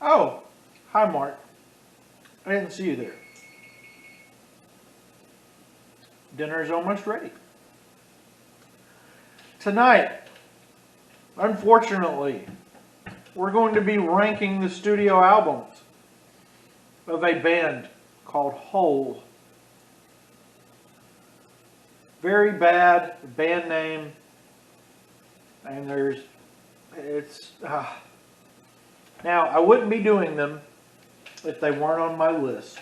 Oh, hi Mark. I didn't see you there. Dinner's almost ready. Tonight, unfortunately, we're going to be ranking the studio albums of a band called Hole. Very bad band name, and now I wouldn't be doing them if they weren't on my list.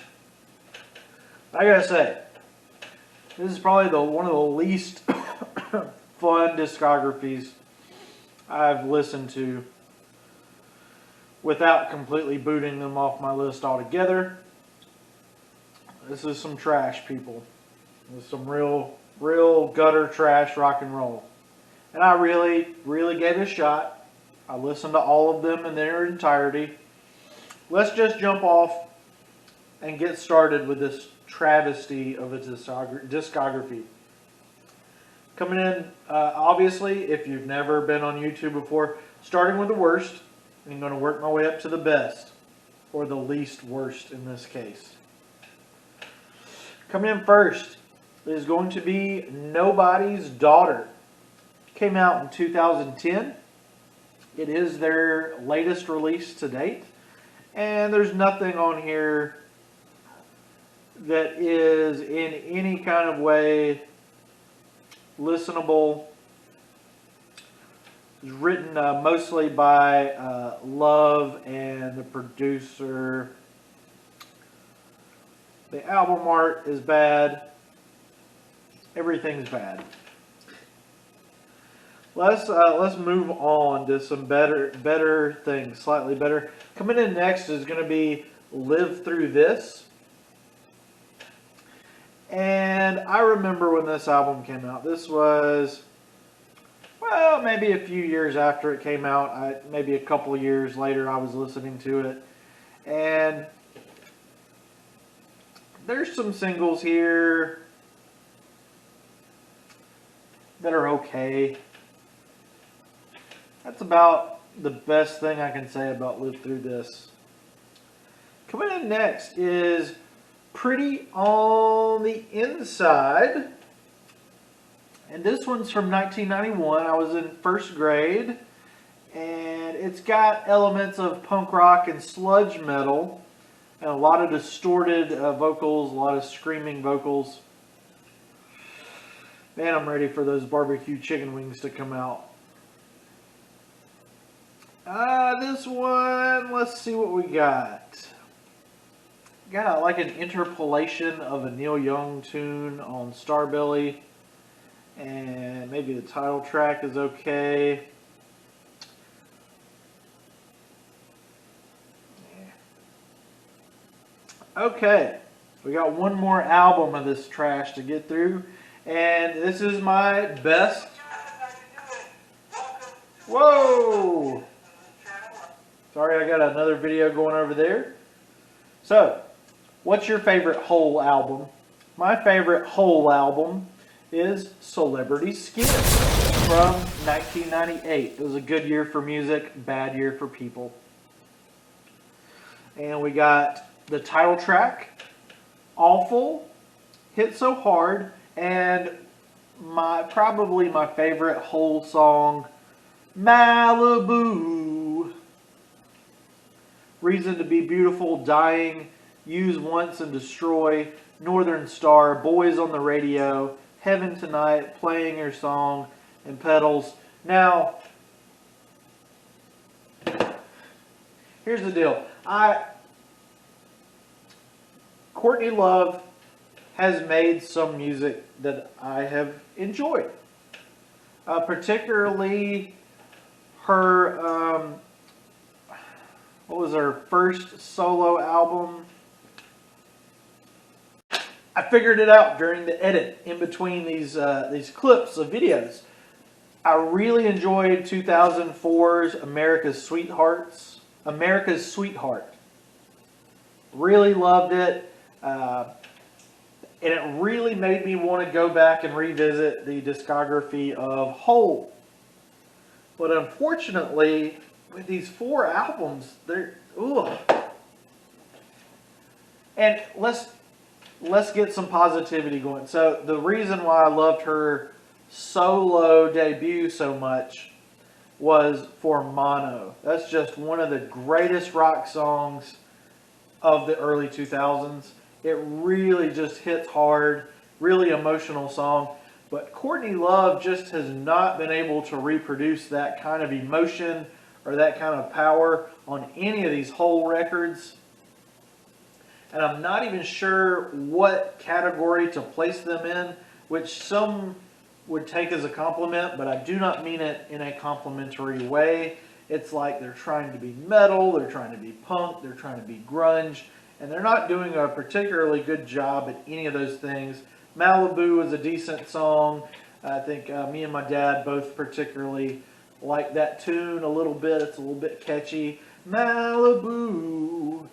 I gotta say, this is probably one of the least fun discographies I've listened to without completely booting them off my list altogether. This is some trash, people. This is some real gutter trash rock and roll. And I really gave it a shot. I listened to all of them in their entirety. Let's just jump off and get started with this travesty of a discography. Coming in, obviously, if you've never been on YouTube before, starting with the worst, I'm going to work my way up to the best, or the least worst in this case. Coming in first is going to be Nobody's Daughter. Came out in 2010. It is their latest release to date, and there's nothing on here that is in any kind of way listenable. It's written mostly by Love and the producer. The album art is bad. Everything's bad. Let's move on to some better things, slightly better. Coming in next is going to be Live Through This. And I remember when this album came out. This was, well, maybe a few years after it came out. Maybe a couple of years later I was listening to it. And there's some singles here that are okay. That's about the best thing I can say about Live Through This. Coming in next is Pretty on the Inside. And this one's from 1991. I was in first grade. And it's got elements of punk rock and sludge metal. And a lot of distorted vocals, a lot of screaming vocals. Man, I'm ready for those barbecue chicken wings to come out. This one, let's see what we got. Got like an interpolation of a Neil Young tune on Starbelly. And maybe the title track is okay. Okay, we got one more album of this trash to get through. And this is my best. Whoa! Sorry, I got another video going over there. So, what's your favorite Hole album? My favorite Hole album is Celebrity Skin from 1998. It was a good year for music, bad year for people. And we got the title track, Awful, Hit So Hard, and probably my favorite Hole song, Malibu. Reason to Be Beautiful, Dying, Use Once and Destroy, Northern Star, Boys on the Radio, Heaven Tonight, Playing Your Song, and Petals. Now, here's the deal. Courtney Love has made some music that I have enjoyed. Particularly her, what was her first solo album? I figured it out during the edit in between these clips of videos. I really enjoyed 2004's America's Sweetheart. Really loved it. And it really made me want to go back and revisit the discography of Hole. But unfortunately, with these 4 albums, they're ugh. And let's get some positivity going. So the reason why I loved her solo debut so much was for Mono. That's just one of the greatest rock songs of the early 2000s. It really just hits hard, really emotional song. But Courtney Love just has not been able to reproduce that kind of emotion or that kind of power on any of these whole records. And I'm not even sure what category to place them in, which some would take as a compliment, but I do not mean it in a complimentary way. It's like they're trying to be metal, they're trying to be punk, they're trying to be grunge, and they're not doing a particularly good job at any of those things. Malibu is a decent song. I think me and my dad both particularly like that tune a little bit. It's a little bit catchy. Malibu.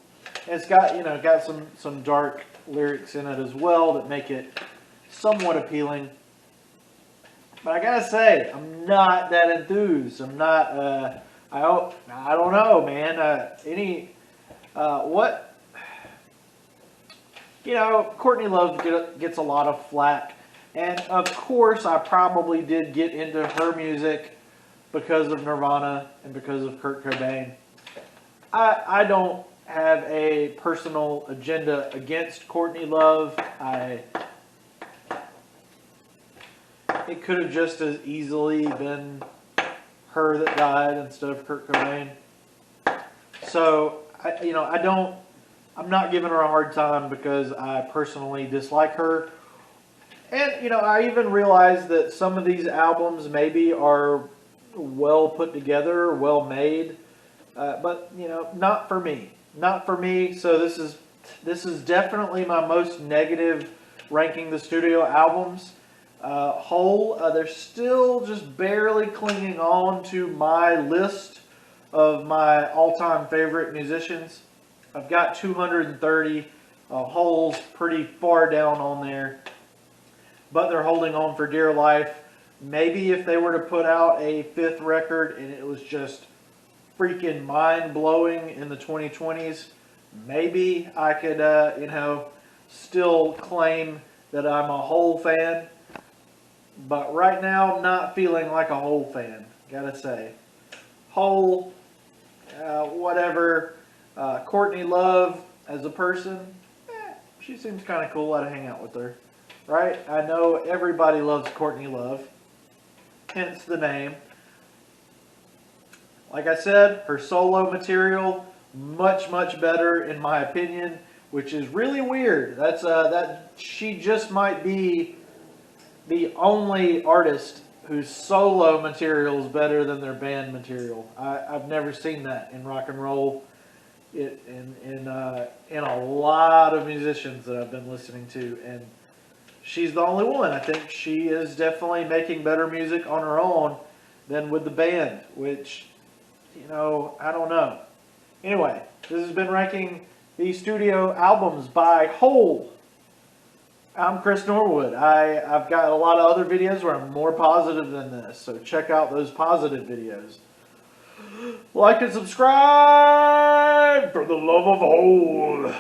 And it's got, got some dark lyrics in it as well that make it somewhat appealing. But I gotta say, I'm not that enthused. I'm not. I don't know, man. Courtney Love gets a lot of flack, and of course, I probably did get into her music because of Nirvana and because of Kurt Cobain. I don't have a personal agenda against Courtney Love. It could have just as easily been her that died instead of Kurt Cobain. So, I'm not giving her a hard time because I personally dislike her. And, I even realize that some of these albums maybe are well put together, well made. But, not for me. Not for me. So this is definitely my most negative ranking the studio albums. Whole, they're still just barely clinging on to my list of my all-time favorite musicians. I've got 230. Hole's pretty far down on there, but they're holding on for dear life. Maybe if they were to put out a 5th record and it was just freaking mind-blowing in the 2020s, maybe I could, still claim that I'm a Hole fan. But right now, I'm not feeling like a Hole fan, gotta say. Hole, whatever. Courtney Love, as a person, she seems kind of cool. I'd hang out with her, right? I know everybody loves Courtney Love, hence the name. Like I said, her solo material, much, much better in my opinion, which is really weird. That she just might be the only artist whose solo material is better than their band material. I've never seen that in rock and roll. In a lot of musicians that I've been listening to, and she's the only one. I think she is definitely making better music on her own than with the band, which, I don't know. Anyway, this has been ranking the studio albums by Hole. I'm Chris Norwood. I've got a lot of other videos where I'm more positive than this, so check out those positive videos. Like and subscribe for the love of Hole.